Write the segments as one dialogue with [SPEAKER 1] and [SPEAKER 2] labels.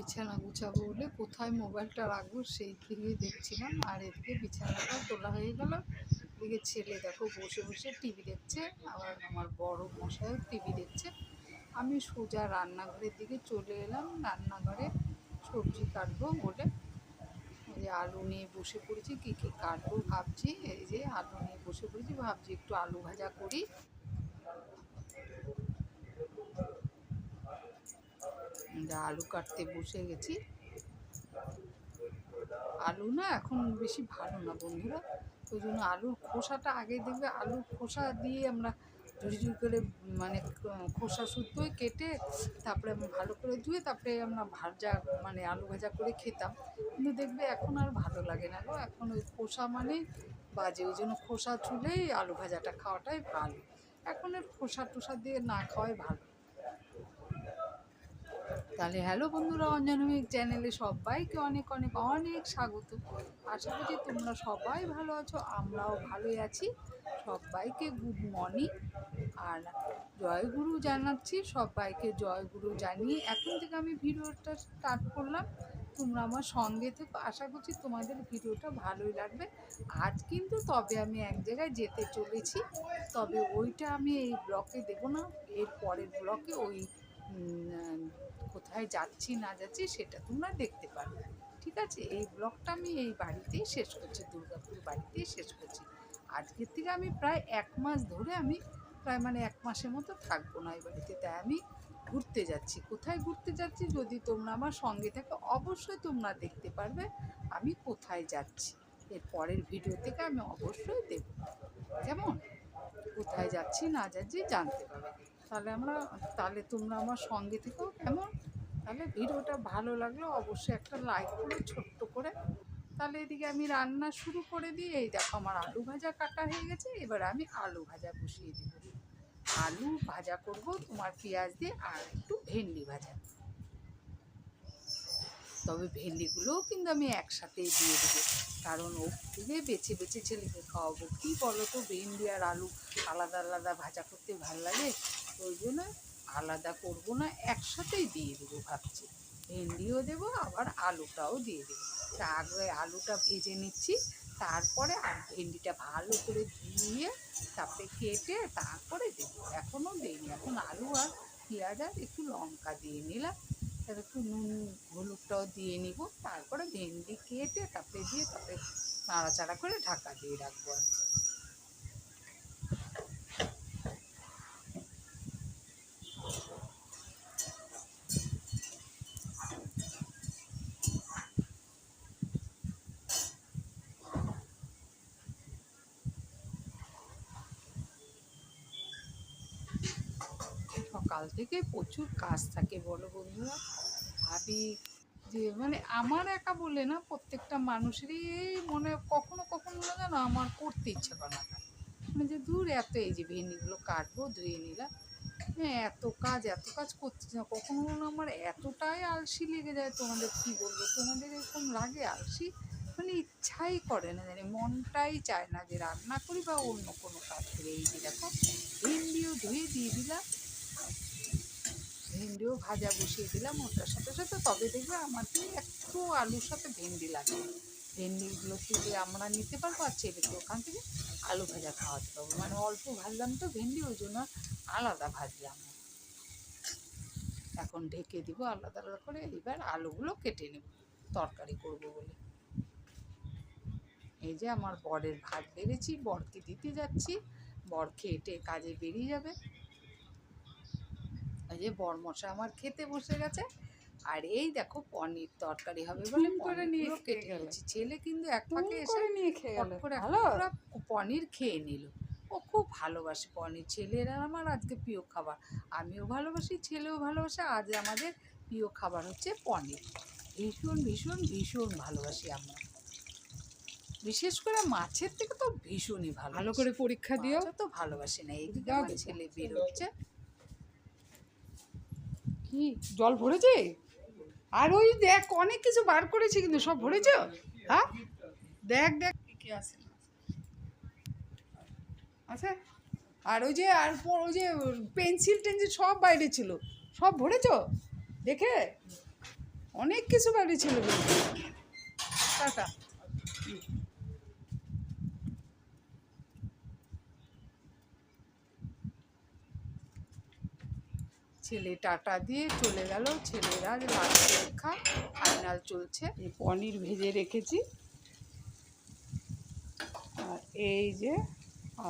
[SPEAKER 1] বিছানা গুছাবো বলে কোথায় মোবাইলটা রাখবো সেই দিকে দেখছিলাম, আর এদিকে বিছানাটা তোলা হয়ে গেল। এদিকে ছেলে দেখো বসে বসে টিভি দেখছে, আবার আমার বড় মশাইও টিভি দেখছে। আমি সোজা রান্নাঘরের দিকে চলে এলাম। রান্নাঘরে সবজি কাটবো বলে এই যে আলু নিয়ে বসে পড়েছি, কী কী কাটবো ভাবছি। এই যে আলু নিয়ে বসে পড়েছি, ভাবছি একটু আলু ভাজা করি। আলু কাটতে বসে গেছি। আলু না এখন বেশি ভালো না বন্ধুরা, ওই জন্য আলুর খোসাটা আগে দেখবে, আলুর খোসা দিয়ে আমরা ঝুড়ি করে মানে খোসা শুদ্ধই কেটে তারপরে আমি ভালো করে ধুয়ে তারপরে আমরা ভাজা মানে আলু ভাজা করে খেতাম। কিন্তু দেখবে এখন আর ভালো লাগে না গো, এখন ওই খোসা মানে বাজে, ওই জন্য খোসা ছুলেই আলু ভাজাটা খাওয়াটাই ভালো। এখন এর খোসা টোসা দিয়ে না খাওয়াই ভালো। তাহলে হ্যালো বন্ধুরা, অঞ্জনমিক চ্যানেলে সবাইকে অনেক অনেক অনেক স্বাগত। আশা করছি তোমরা সবাই ভালো আছো, আমরাও ভালোই আছি। সবাইকে গুড মর্নিং আর জয়গুরু জানাচ্ছি। সবাইকে জয়গুরু জানিয়ে এখন থেকে আমি ভিডিওটা স্টার্ট করলাম। তোমরা আমার সঙ্গে থেকো, আশা করছি তোমাদের ভিডিওটা ভালোই লাগবে। আজ কিন্তু তবে আমি এক জায়গায় যেতে চলেছি, তবে ওইটা আমি এই ব্লকে দেবো না, এর পরের ব্লকে ওই কোথায় যাচ্ছি না যাচ্ছি সেটা তোমরা দেখতে পারবে। ঠিক আছে, এই ব্লগটা আমি এই বাড়িতেই শেষ করছি, দুর্গাপুর বাড়িতেই শেষ করছি। আজকের থেকে আমি প্রায় 1 মাস ধরে আমি প্রায় মানে 1 মাসের মতো থাকবো না এই বাড়িতে। তাই আমি ঘুরতে যাচ্ছি। কোথায় ঘুরতে যাচ্ছি যদি তোমরা আমার সঙ্গে থাকো অবশ্যই তোমরা দেখতে পারবে আমি কোথায় যাচ্ছি। এর পরের ভিডিও থেকে আমি অবশ্যই দেব, কেমন কোথায় যাচ্ছি না যাচ্ছি জানতে পারবে। তাহলে তোমরা আমার সঙ্গে থেকেও কেমন। তাহলে ভিডিওটা ভালো লাগলো অবশ্যই একটা লাইক করে ছোট্ট করে। তাহলে এদিকে আমি রান্না শুরু করে দিই। এই দেখো আমার আলু ভাজা কাটা হয়ে গেছে, এবার আমি আলু ভাজা বসিয়ে দেবো। আলু ভাজা করব তোমার পেঁয়াজ দিয়ে, আর একটু ভেন্ডি ভাজা। তবে ভেন্ডিগুলোও কিন্তু আমি একসাথেই দিয়ে দেবো, কারণ ও থেকে বেছে বেছে ছেলেকে খাওয়াবো। কী বলো তো, ভেন্ডি আর আলু আলাদা আলাদা ভাজা করতে ভালো লাগে, ওই জন্য আলাদা করব না, একসাথেই দিয়ে দেবো ভাবছি। ভেন্ডিও দেবো আবার আলুটাও দিয়ে দেবো। তা আগে আলুটা ভেজে নিচ্ছি, তারপরে আর ভেন্ডিটা ভালো করে ধুয়ে তারপরে কেটে তারপরে দেবো। এখনও দিইনি, এখন আলু আর পেঁয়াজ আর একটু লঙ্কা দিয়ে নিলাম, তার একটু নুন হলুদটাও দিয়ে নিব, তারপরে ভেন্ডি কেটে তারপরে দিয়ে তারপরে নাড়াচাড়া করে ঢাকা দিয়ে রাখবো। আর সকাল থেকে প্রচুর কাজ থাকে বলো বন্ধুরা। ভাবি যে মানে আমার একা বলে না, প্রত্যেকটা মানুষেরই এই মনে কখনো কখনো না জানো আমার করতে ইচ্ছে করে না, মানে যে দূর এত এই যে ভেন্ডিগুলো কাটবো ধুয়ে নিলাম, হ্যাঁ এত কাজ করতে না, কখনো কখনো আমার এতটাই আলসি লেগে যায়, তোমাদের কী বলবো, তোমাদের এরকম লাগে আলসি, মানে ইচ্ছাই করে না জানি, মনটাই চায় না যে রান্না করি বা অন্য কোনো কাজ করি। এই যে দেখো ভেন্ডিও ধুয়ে দিয়ে দিলাম, ভেন্ডিও ভাজা বসিয়ে দিলাম ওটার সাথে সাথে। তবে দেখবে আমাকে একটু আলুর সাথে ভেন্ডি লাগে, ভেন্ডিগুলো থেকে আমরা নিতে পারবো আর ছেলেকে ওখান থেকে আলু ভাজা খাওয়াতে পারবো। মানে অল্প ভাজলাম তো ভেন্ডি, ওই জন্য আলাদা ভাজলাম। এখন ঢেকে দিব আলাদা আলাদা করে, এবার আলুগুলো কেটে নেব তরকারি করব বলে। এই যে আমার বরের ভাত বেড়েছি, বরকে দিতে যাচ্ছি, বর খেটে কাজে বেরিয়ে যাবে। এই যে বরমশা আমার খেতে বসে গেছে, আর এই দেখো পনির তরকারি হবে বলে পনিরগুলো কেটে নিয়েছি। ছেলে কিন্তু এক ফাঁকে এসে ফট করে একটা পনির খেয়ে নিল। ও খুব ভালোবাসে পনির, ছেলের আর আমার আজকে প্রিয় খাবার। আমিও ভালোবাসি, ছেলেও ভালোবাসে। আজ আমাদের প্রিয় খাবার হচ্ছে পনির। ভীষণ ভীষণ ভীষণ ভালোবাসি আমরা, বিশেষ করে মাছের থেকে তো ভীষণই ভালো করে পরীক্ষা দিও তো ভালোবাসি না। এইদিকে আমার ছেলে বেরোচ্ছে। কি জল ভরেছে? আর ওই দেখ অনেক কিছু বার করেছি, কিন্তু সব ভরেছ? হ্যাঁ দেখ দেখ কি আছে আচ্ছা। আর ওই যে ওই যে পেন্সিল টেন্সিল সব বাইরে ছিল, সব ভরেছ দেখে? অনেক কিছু বাড়ি ছিল বলতে। টাটা। ছেলে টাটা দিয়ে চলে গেল, ছেলেরা লাল পরীক্ষা ফাইনাল চলছে। এই পনির ভেজে রেখেছি, আর এই যে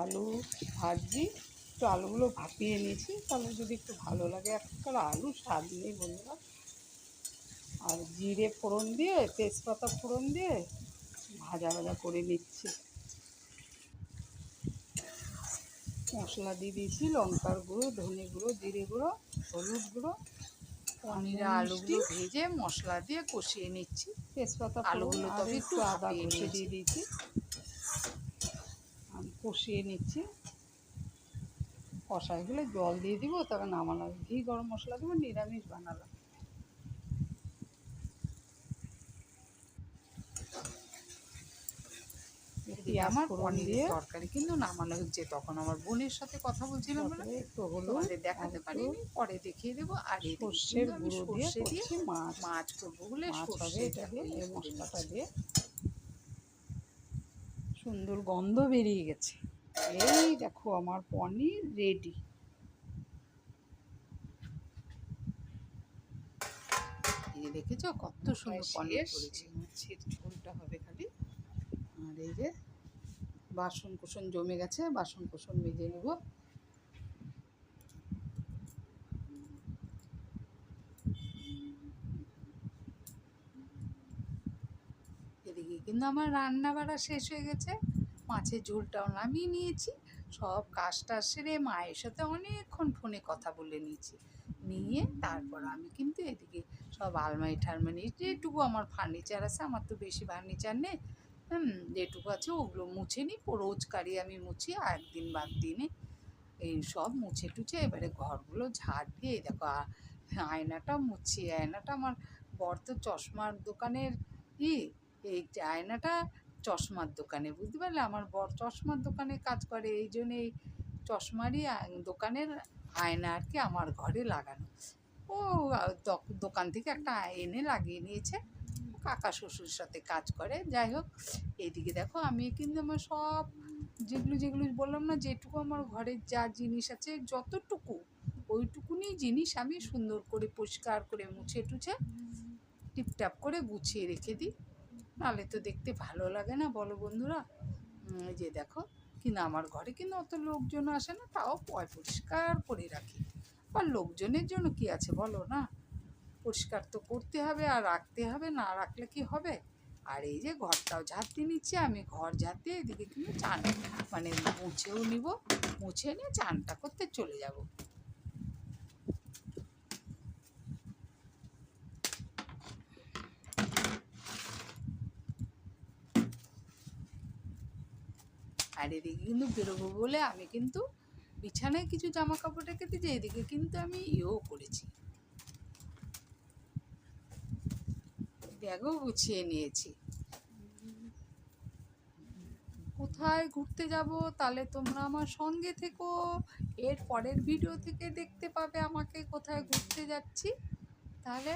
[SPEAKER 1] আলু ভাজি, একটু আলুগুলো ভাপিয়ে নিয়েছি, তাহলে যদি একটু ভালো লাগে। একটা আলু স্বাদ নেই বন্ধুরা। আর জিরে ফোড়ন দিয়ে, তেজপাতা ফোড়ন দিয়ে ভাজা ভাজা করে নিচ্ছি। মশলা দিয়ে দিয়েছি, লঙ্কার গুঁড়ো, ধনে গুঁড়ো, জিরে গুঁড়ো, হলুদ গুঁড়ো। পনির আলুগুলো ভেজে মশলা দিয়ে কষিয়ে নিচ্ছি। তেজপাতা আলুগুলো তবে একটু আদা ঘষে দিয়ে দিয়েছি, আমি কষিয়ে নিচ্ছি। কষাই হলে জল দিয়ে দিব, তবে নামানো ঘি গরম মশলা দেবো, নিরামিষ বানালাম। আমার পনিরের তরকারি কিন্তু নামানো হচ্ছে। তখন আমার বোনের সাথে কথা বলছিলাম বলে একটু তোমাদের দেখাতে পারিনি, পরে দেখিয়ে দেবো। আর সর্ষের গুঁড়ো দিয়ে মাছ করবো বলে সর্ষেটা দিয়ে এই মশলাটা দিয়ে সুন্দর গন্ধ বেরিয়ে গেছে। এই দেখো আমার পনির রেডি। এই দেখেছো কত সুন্দর পনির করেছি। মাছের ঝোলটা হবে খালি। আর এই যে বাসন কোসন জমে গেছে, বাসন কোসন মেজে নেব। এদিকে কিন্তু আমার রান্না বাড়া শেষ হয়ে গেছে, মাছের ঝোলটাও নামিয়ে নিয়েছি। সব কাজটা সেরে মায়ের সাথে অনেকক্ষণ ফোনে কথা বলে নিয়েছি। নিয়ে তারপর আমি কিন্তু এদিকে সব আলমারি ঠালমারি, যেটুকু আমার ফার্নিচার আছে, আমার তো বেশি ফার্নিচার নেই, যেটুকু আছে ওগুলো মুছে নিই। রোজকারই আমি মুছি, একদিন বাদ দিনে এই সব মুছে টুছে এবারে ঘরগুলো ঝাড় দিয়ে এই দেখো আয়নাটা মুছি। আয়নাটা আমার বর তো চশমার দোকানের এই আয়নাটা চশমার দোকানে, বুঝতে পারলে, আমার বর চশমার দোকানে কাজ করে, এই জন্য এই চশমারই দোকানের আয়না আর কি আমার ঘরে লাগানো। ও দোকান থেকে একটা এনে লাগিয়ে নিয়েছে, কাকা শ্বশুর সাথে কাজ করে। যাই হোক, এইদিকে দেখো আমি কিন্তু আমার সব যেগুলো যেগুলো বললাম না, যেটুকু আমার ঘরের যা জিনিস আছে, যতটুকু ওইটুকুনি জিনিস আমি সুন্দর করে পরিষ্কার করে মুছে টুছে টিপটাপ করে গুছিয়ে রেখে দিই, নাহলে তো দেখতে ভালো লাগে না, বলো বন্ধুরা। এই যে দেখো, কিন্তু আমার ঘরে কিন্তু অত লোকজন আসে না, তাও পরিষ্কার করে রাখি। আর লোকজনের জন্য কি আছে বলো না, পরিষ্কার তো করতে হবে আর রাখতে হবে, না রাখলে কি হবে। আর এই যে ঘরটাও ঝাড় দিয়ে নিচ্ছি আমি, ঘর ঝাড় দিয়ে এদিকে কিন্তু চান মানে মুছেও নিব, মুছে নিয়ে চানটা করতে চলে যাব। আর এদিকে কিন্তু বেরোবো বলে আমি কিন্তু বিছানায় কিছু জামা কাপড় রেখে দিয়েছি, এদিকে কিন্তু আমি করেছি, ব্যাগও গুছিয়ে নিয়েছি। কোথায় ঘুরতে যাব, তাহলে তোমরা আমার সঙ্গে থেকো। এর পরের ভিডিও থেকে দেখতে পাবে আমাকে কোথায় ঘুরতে যাচ্ছি। তাহলে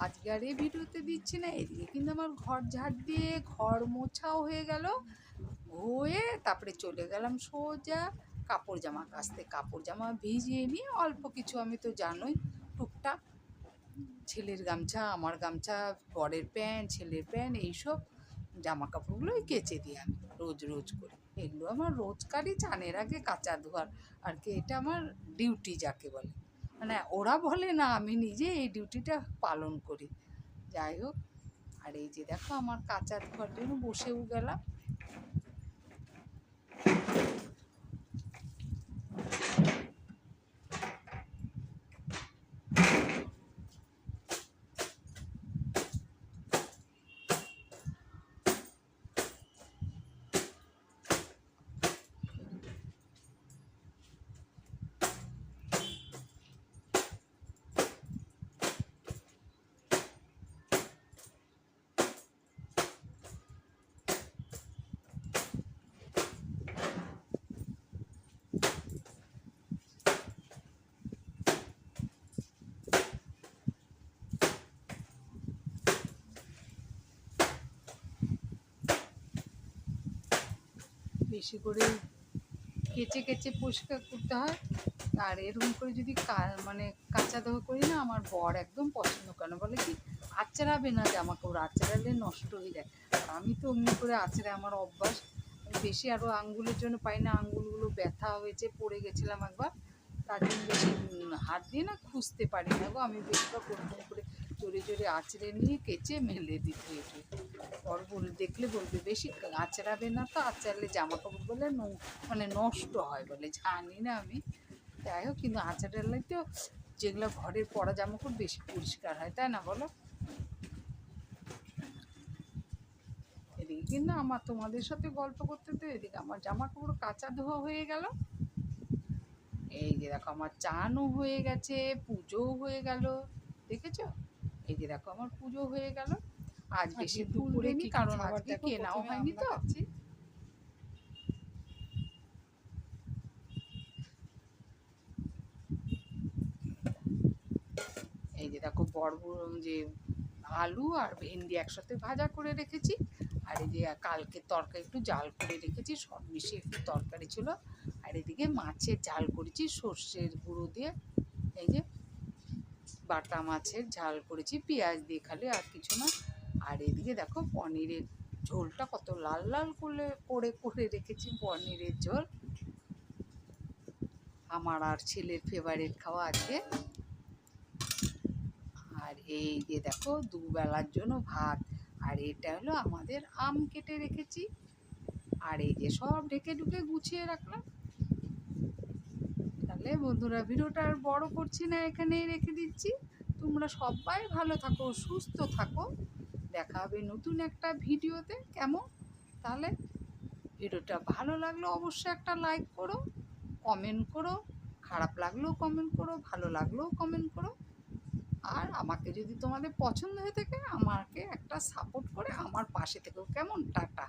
[SPEAKER 1] আজকে আর এই ভিডিওতে দিচ্ছি না। এদিকে কিন্তু আমার ঘর ঝাড় দিয়ে ঘর মোছাও হয়ে গেল, হয়ে তারপরে চলে গেলাম সোজা কাপড় জামা কাচতে। কাপড় জামা ভিজিয়ে নিয়ে অল্প কিছু, আমি তো জানোই টুকটাক ছেলের গামছা, আমার গামছা, বরের প্যান্ট, ছেলের প্যান্ট, এইসব জামা কাপড়গুলোই কেচে দিই আমি রোজ রোজ করে। এগুলো আমার রোজকারই চানের আগে কাচা ধোয়ার আর কি, এটা আমার ডিউটি যাকে বলে। মানে ওরা বলে না, আমি নিজে এই ডিউটিটা পালন করি। যাই হোক, আর এই যে দেখো আমার কাচা ধোয়ার জন্য বসেও গেলাম। বেশি করে কেচে কেচে পরিষ্কার করতে হয়। আর এরকম করে যদি মানে কাঁচা ধোয়া করি না, আমার বর একদম পছন্দ করে না, বলে কি আঁচড়াবে না জামা কাপড়, আঁচড়ালে নষ্ট হয়ে যায়। আর আমি তো অমনি করে আঁচড়ে আমার অভ্যাস। আমি বেশি আরও আঙ্গুলের জন্য পাই না, আঙ্গুলগুলো ব্যথা হয়েছে, পড়ে গেছিলাম একবার, তার জন্য বেশি হাত দিয়ে না খুঁজতে পারি না গো। আমি বেশিরভাগ ওরকম করে জোরে জোরে আঁচড়ে নিয়ে কেচে মেলে দিতে হয়েছে। পর দেখলে বলবে বেশি আঁচড়াবে না তো, আঁচড়ালে জামা কাপড় বলে মানে নষ্ট হয় বলে, জানি না আমি। যাই হোক, কিন্তু আঁচড়ালে তো যেগুলো ঘরের পরা জামা কাপড় বেশি পরিষ্কার হয়, তাই না বলো? এদিকে কিন্তু আমার তোমাদের সাথে গল্প করতে তো এদিকে আমার জামা কাপড় কাঁচা ধোয়া হয়ে গেল। এই যে দেখো আমার চানও হয়ে গেছে, পুজোও হয়ে গেল, দেখেছো? এই যে দেখো আমার পুজো হয়ে গেল। আজ বেশি ফুল দেয়নি, কারণ আজকে কেনাও হয়নি তো। এই যে দেখো যে আলু আর ভেন্ডি একসাথে ভাজা করে রেখেছি, আর এই যে কালকে তরকারি একটু জাল করে রেখেছি, সব মিশিয়ে একটু তরকারি ছিল। আর এদিকে মাছের ঝাল করেছি সর্ষের গুঁড়ো দিয়ে, এই যে বাটা মাছের ঝাল করেছি পেঁয়াজ দিয়ে, খালি আর কিছু না। আর এদিকে দেখো পনিরের ঝোলটা কত লাল লাল করে করে রেখেছি, পনিরের ঝোল। আমার আর ছেলের ফেভারিট খাওয়া আজকে। আর এই যে দেখো দুবেলার জন্য ভাত। আর এটা হলো আমাদের আম কেটে রেখেছি। আর এই যে সব ঢেকে ঢুকে গুছিয়ে রাখলাম। তাহলে বন্ধুরা, ভিডিওটা আর বড় করছি না, এখানেই রেখে দিচ্ছি। তোমরা সবাই ভালো থাকো, সুস্থ থাকো। দেখা হবে নতুন একটা ভিডিওতে, কেমন? তাহলে ভিডিওটা ভালো লাগলো অবশ্যই একটা লাইক করো, কমেন্ট করো, খারাপ লাগলেও কমেন্ট করো, ভালো লাগলেও কমেন্ট করো। আর আমাকে যদি তোমাদের পছন্দ হয়ে থাকে, আমাকে একটা সাপোর্ট করে আমার পাশে থেকো, কেমন? টাটা।